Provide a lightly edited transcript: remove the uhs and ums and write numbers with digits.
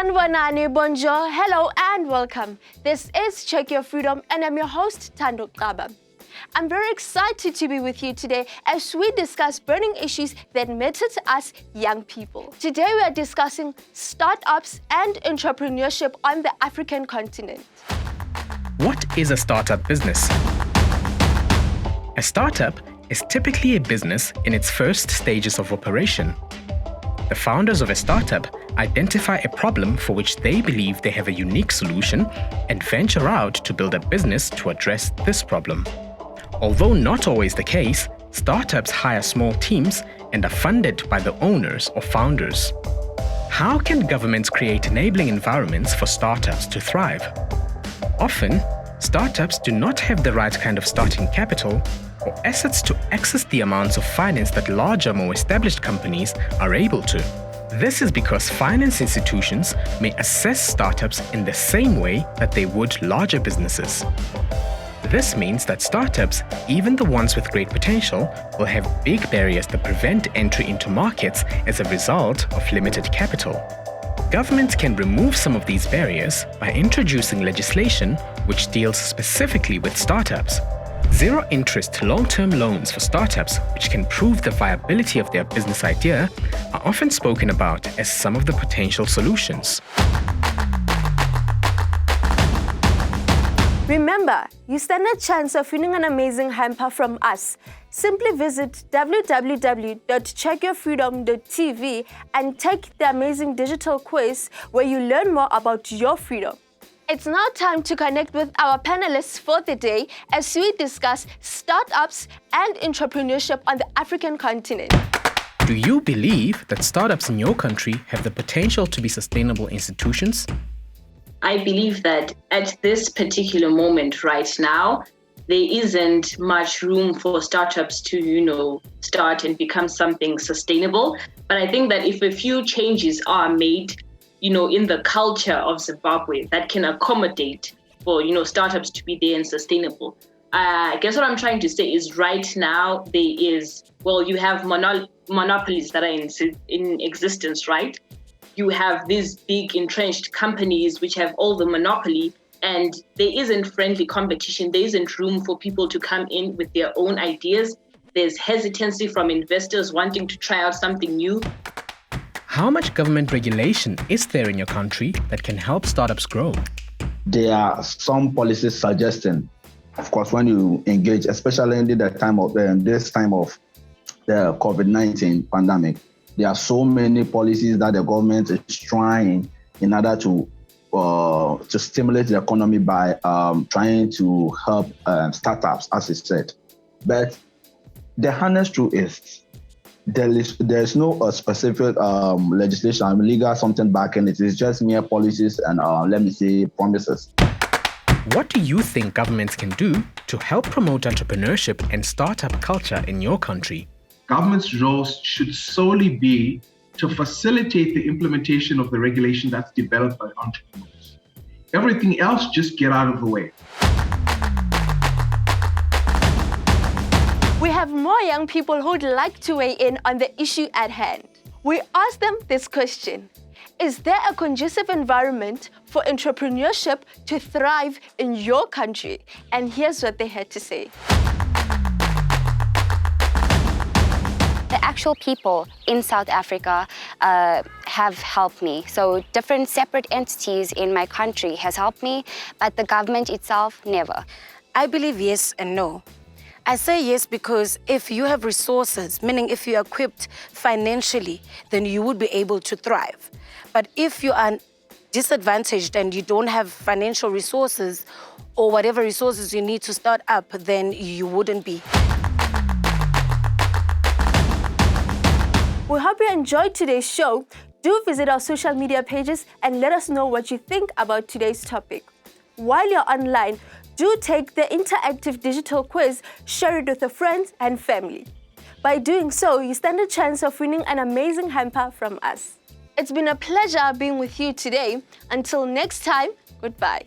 Sanibonani, bonjour, hello and welcome. This is Check Your Freedom and I'm your host, Thando Xaba. I'm very excited to be with you today as we discuss burning issues that matter to us young people. Today we are discussing startups and entrepreneurship on the African continent. What is a startup business? A startup is typically a business in its first stages of operation. The founders of a startup identify a problem for which they believe they have a unique solution and venture out to build a business to address this problem. Although not always the case, startups hire small teams and are funded by the owners or founders. How can governments create enabling environments for startups to thrive? Often, startups do not have the right kind of starting capital or assets to access the amounts of finance that larger, more established companies are able to. This is because finance institutions may assess startups in the same way that they would larger businesses. This means that startups, even the ones with great potential, will have big barriers that prevent entry into markets as a result of limited capital. Governments can remove some of these barriers by introducing legislation which deals specifically with startups. Zero-interest long-term loans for startups which can prove the viability of their business idea are often spoken about as some of the potential solutions. Remember, you stand a chance of winning an amazing hamper from us. Simply visit www.checkyourfreedom.tv and take the amazing digital quiz where you learn more about your freedom. It's now time to connect with our panelists for the day as we discuss startups and entrepreneurship on the African continent. Do you believe that startups in your country have the potential to be sustainable institutions? I believe that at this particular moment right now, there isn't much room for startups to, start and become something sustainable. But I think that if a few changes are made, in the culture of Zimbabwe that can accommodate for, startups to be there and sustainable. I guess what I'm trying to say is right now you have monopolies that are in existence, right? You have these big entrenched companies which have all the monopoly and there isn't friendly competition. There isn't room for people to come in with their own ideas. There's hesitancy from investors wanting to try out something new. How much government regulation is there in your country that can help startups grow? There are some policies suggesting, of course, when you engage, especially in the time of this time of the COVID-19 pandemic, there are so many policies that the government is trying in order to stimulate the economy by trying to help startups, as it said. But the honest truth is, there's no specific legislation, legal something back, and it is just mere policies and promises. What do you think governments can do to help promote entrepreneurship and startup culture in your country? Government's role should solely be to facilitate the implementation of the regulation that's developed by entrepreneurs. Everything else, just get out of the way. We have more young people who'd like to weigh in on the issue at hand. We asked them this question: is there a conducive environment for entrepreneurship to thrive in your country? And here's what they had to say. The actual people in South Africa have helped me. So different separate entities in my country has helped me, but the government itself, never. I believe yes and no. I say yes because if you have resources, meaning if you're equipped financially, then you would be able to thrive. But if you are disadvantaged and you don't have financial resources or whatever resources you need to start up, then you wouldn't be. We hope you enjoyed today's show. Do visit our social media pages and let us know what you think about today's topic. While you're online, do take the interactive digital quiz, share it with your friends and family. By doing so, you stand a chance of winning an amazing hamper from us. It's been a pleasure being with you today. Until next time, goodbye.